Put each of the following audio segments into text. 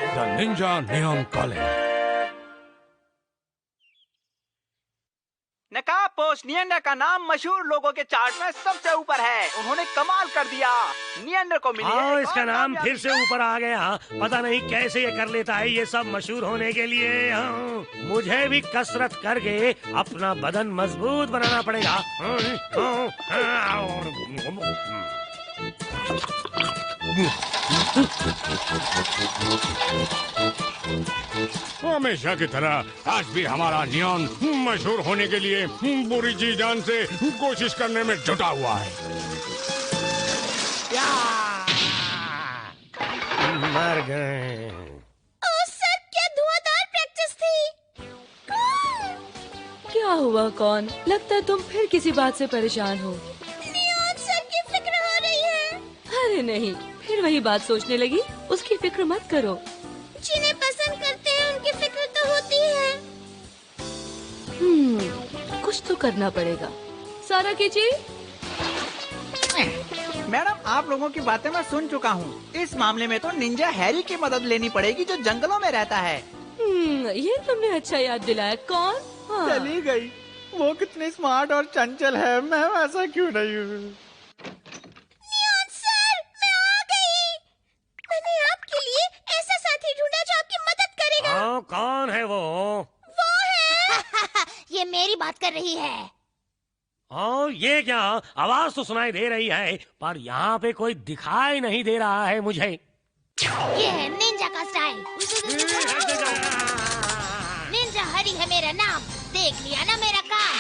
The ninja neon college. नकाबपोश नियंडर का नाम मशहूर लोगों के चार्ट में सबसे ऊपर है। उन्होंने कमाल कर दिया। नियंडर को मिली है इसका नाम फिर से ऊपर आ गया। पता नहीं कैसे ये कर लेता है ये सब मशहूर होने के लिए। मुझे भी कसरत करके अपना बदन मजबूत बनाना पड़ेगा। हमेशा की तरह आज भी हमारा नियॉन मशहूर होने के लिए पूरी जी जान से कोशिश करने में जुटा हुआ है। मर गए। सर क्या धुआंधार प्रैक्टिस थी। क्या हुआ कौन? लगता है तुम फिर किसी बात से परेशान हो। नियॉन सर की फिक्र हो रही है। अरे नहीं, फिर वही बात सोचने लगी। उसकी फिक्र मत करो। जिन्हें पसंद करते हैं उनकी फिक्र तो होती है। कुछ तो करना पड़ेगा। सारा कीची। मैडम, आप लोगों की बातें मैं सुन चुका हूँ। इस मामले में तो निंजा हैरी की मदद लेनी पड़ेगी जो जंगलों में रहता है। ये तुमने अच्छा याद दिलाया। कौन? चली गई। वो कितनी स्मार्ट और चंचल है। मैं ऐसा क्यों नहीं हूँ? कौन है वो? वो है। ये मेरी बात कर रही है। ये क्या? आवाज तो सुनाई दे रही है पर यहाँ पे कोई दिखाई नहीं दे रहा है मुझे। ये है निंजा का स्टाइल। निंजा हरी है मेरा नाम। देख लिया ना मेरा काम।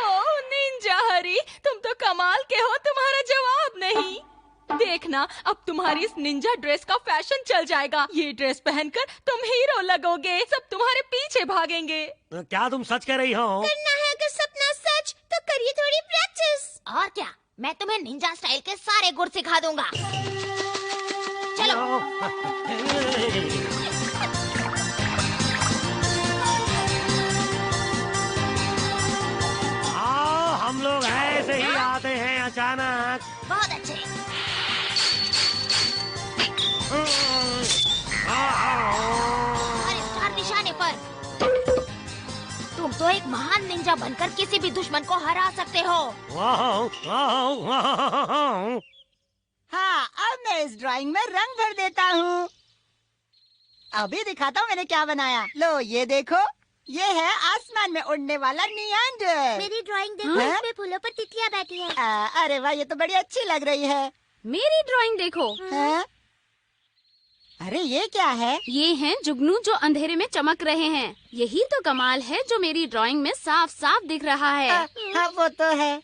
ओह निंजा हरी, तुम तो कमाल के हो। तुम्हारा जवाब नहीं। देखना, अब तुम्हारी इस निंजा ड्रेस का फैशन चल जाएगा। ये ड्रेस पहनकर तुम हीरो लगोगे। सब तुम्हारे पीछे भागेंगे। क्या तुम सच कह रही हो? करना है अगर सपना सच तो करिए थोड़ी प्रैक्टिस। और क्या, मैं तुम्हें निंजा स्टाइल के सारे गुर सिखा दूंगा। चलो। हम लोग ऐसे ही आते हैं अचानक। बहुत अच्छे। निशाने पर। तुम तो एक महान निंजा बनकर किसी भी दुश्मन को हरा सकते हो। हाँ, अब मैं इस ड्राइंग में रंग भर देता हूँ। अभी दिखाता हूँ मैंने क्या बनाया। लो ये देखो, ये है आसमान में उड़ने वाला नियंडर। मेरी ड्राइंग देखो, इसमें फूलों पर तितलियाँ बैठी हैं। अरे वाह, ये तो बड़ी अच्छी लग रही है। मेरी ड्राइंग देखो। अरे ये क्या है? ये हैं जुगनू जो अंधेरे में चमक रहे हैं। यही तो कमाल है जो मेरी ड्राइंग में साफ साफ दिख रहा है। हाँ वो तो है।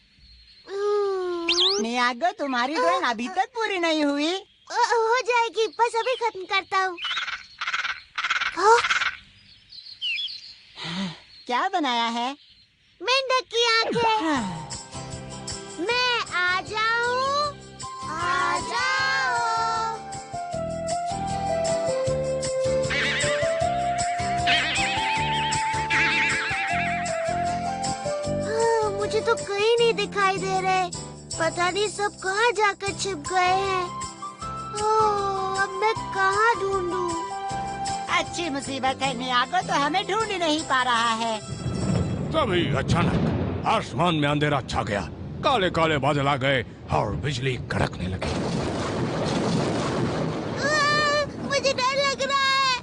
नियागो, तुम्हारी ड्राइंग अभी तक पूरी नहीं हुई। हो जाएगी, बस अभी खत्म करता हूँ। क्या बनाया है? मेंढक की आंखें। मैं आ जाऊँ, आ जाओ। मुझे तो कहीं नहीं दिखाई दे रहे। पता नहीं सब कहाँ जाकर छिप गए हैं। अब मैं कहाँ ढूंढूं? अच्छी मुसीबत है नियागो, तो हमें ढूंढ ही नहीं पा रहा है। तभी अचानक आसमान में अंधेरा छा गया। काले काले बादल आ गए और बिजली कड़कने लगी। मुझे डर लग रहा है।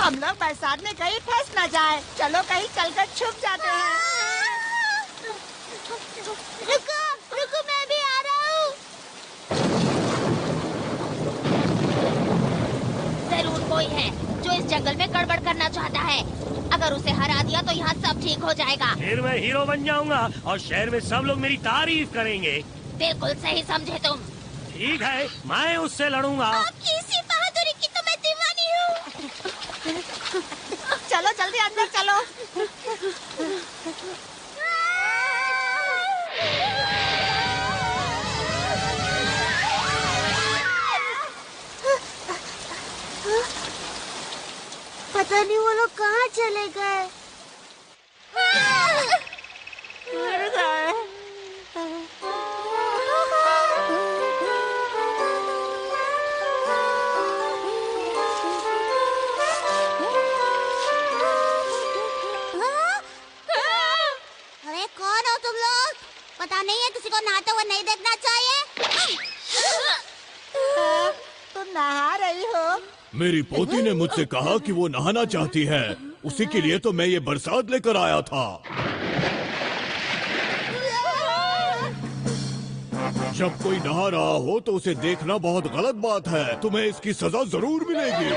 हम लोग बरसात में कहीं फंस न जाए। चलो कहीं चलकर छुप जाते हैं। रुको, रुको, मैं भी आ रहा हूँ। जरूर कोई है जो इस जंगल में गड़बड़ करना चाहता है। अगर उसे हरा दिया तो यहाँ सब ठीक हो जाएगा। फिर मैं हीरो बन जाऊंगा और शहर में सब लोग मेरी तारीफ करेंगे। बिल्कुल सही समझे तुम। ठीक है, मैं उससे लड़ूंगा। आपकी इसी बहादुरी की तो मैं दीवानी हूँ। चलो जल्दी अंदर चलो। पता नहीं वो लोग कहाँ चले गए। मेरी पोती ने मुझसे कहा कि वो नहाना चाहती है, उसी के लिए तो मैं ये बरसात लेकर आया था। जब कोई नहा रहा हो तो उसे देखना बहुत गलत बात है। तुम्हें इसकी सजा जरूर मिलेगी।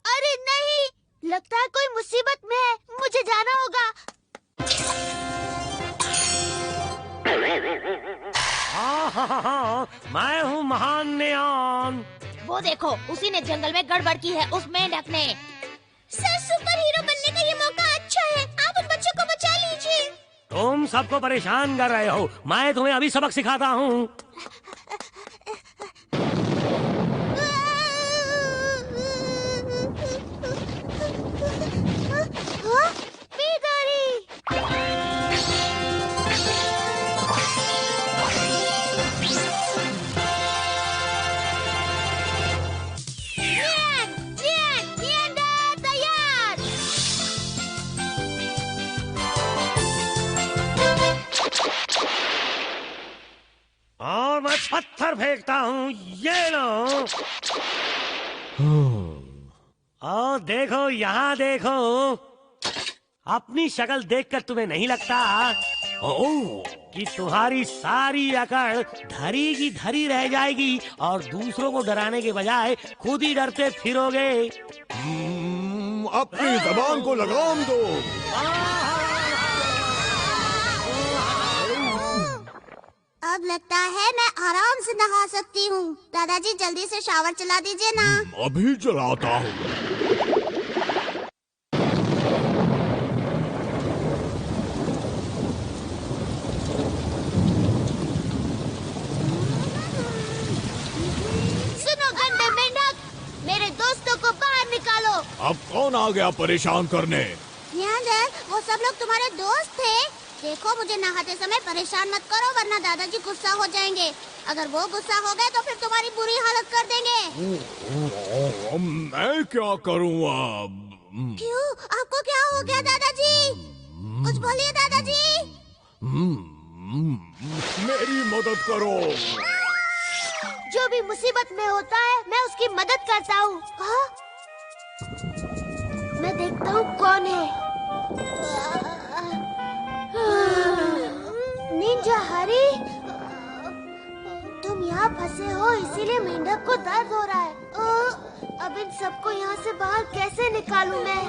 अरे नहीं, लगता है कोई मुसीबत में है, मुझे जाना होगा। मैं हूँ महान नियान। वो देखो, उसी ने जंगल में गड़बड़ की है, उस मेंढक ने। सर, सुपर हीरो बनने का ये मौका अच्छा है, आप उन बच्चों को बचा लीजिए। तुम सबको परेशान कर रहे हो, मैं तुम्हें अभी सबक सिखाता हूँ। और मैं पत्थर फेंकता हूँ, ये लो। और देखो, यहाँ देखो। अपनी शक्ल देखकर तुम्हें नहीं लगता कि तुम्हारी सारी अकड़ धरी की धरी रह जाएगी और दूसरों को डराने के बजाय खुद ही डरते फिरोगे। अपनी जबान को लगाम दो। अब लगता है मैं आराम से नहा सकती हूँ। दादाजी जल्दी से शावर चला दीजिए ना। अभी चलाता हूँ। सुनो गंदे मेंढक, मेरे दोस्तों को बाहर निकालो। अब कौन आ गया परेशान करने? नियांडर, वो सब लोग तुम्हारे दोस्त थे। देखो, मुझे नहाते समय परेशान मत करो, वरना दादाजी गुस्सा हो जाएंगे। अगर वो गुस्सा हो गए तो फिर तुम्हारी बुरी हालत कर देंगे। मैं क्या करूँ अब? क्यों? आपको क्या हो गया दादाजी? कुछ बोलिए दादाजी। मेरी मदद करो। जो भी मुसीबत में होता है, मैं उसकी मदद करता हूँ। मैं देखता हूँ कौन है। निंजा हरी, तुम यहाँ फंसे हो, इसीलिए मेंढक को दर्द हो रहा है। अब इन सबको यहाँ से बाहर कैसे निकालूं मैं?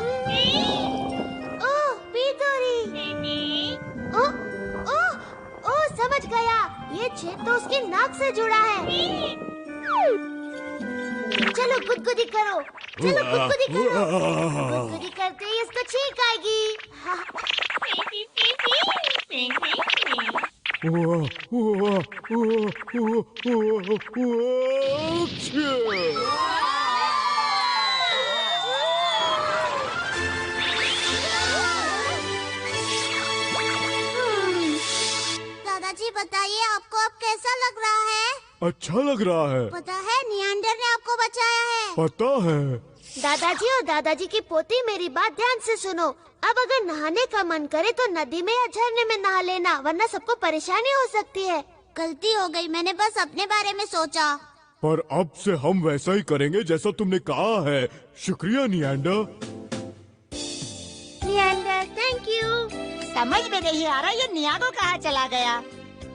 ओह, पीतोरी। ओह, समझ गया, ये छेद तो उसकी नाक से जुड़ा है। चलो गुदगुदी करो, चलो गुदगुदी करो। गुदगुदी करते ही इसको छींक आएगी। दादाजी बताइए, आपको अब कैसा लग रहा है? अच्छा लग रहा है। पता है, नियांडर ने आपको बचाया है। पता है। दादाजी और दादाजी की पोती, मेरी बात ध्यान से सुनो। अब अगर नहाने का मन करे तो नदी में या झरने में नहा लेना, वरना सबको परेशानी हो सकती है। गलती हो गई, मैंने बस अपने बारे में सोचा। पर अब से हम वैसा ही करेंगे जैसा तुमने कहा है। शुक्रिया नियांडर। नियांडर, थैंक यू। समझ में नहीं आ रहा ये नियागो कहाँ चला गया।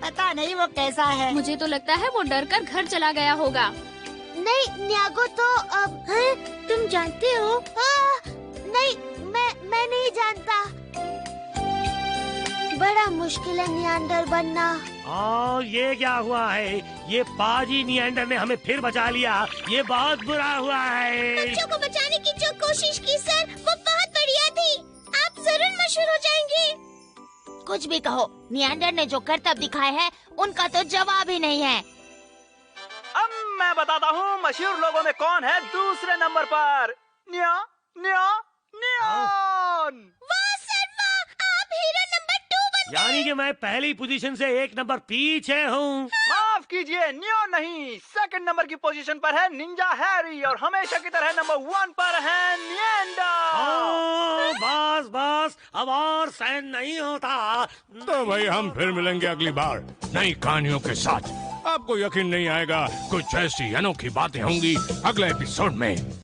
पता नहीं वो कैसा है। मुझे तो लगता है वो डर कर घर चला गया होगा। नहीं, नियागो तो अब तुम जानते हो? नहीं, मैं नहीं जानता। बड़ा मुश्किल है नियांडर बनना। और ये क्या हुआ है? ये पाजी नियांडर ने हमें फिर बचा लिया। ये बहुत बुरा हुआ है। बच्चों को बचाने की जो कोशिश की सर, वो बहुत बढ़िया थी। आप जरूर मशहूर हो जाएंगे। कुछ भी कहो, नियांडर ने जो करतब दिखाए हैं, उनका तो जवाब ही नहीं है। अब मैं बताता हूँ मशहूर लोगों में कौन है दूसरे नंबर पर। न्या न्या न्यान। वाह सर वाह, आप हीरो नंबर 2 बन गए। यानी कि मैं पहली पोजीशन से एक नंबर पीछे हूँ। माफ कीजिए, नियो नहीं, सेकंड नंबर की पोजीशन पर है निंजा हैरी और हमेशा की तरह नंबर 1 पर है निएंडर। बस बस, अब और सहन नहीं होता। तो भाई हम फिर मिलेंगे अगली बार नई कहानियों के साथ। आपको यकीन नहीं आएगा, कुछ ऐसी अनोखी बातें होंगी अगले एपिसोड में।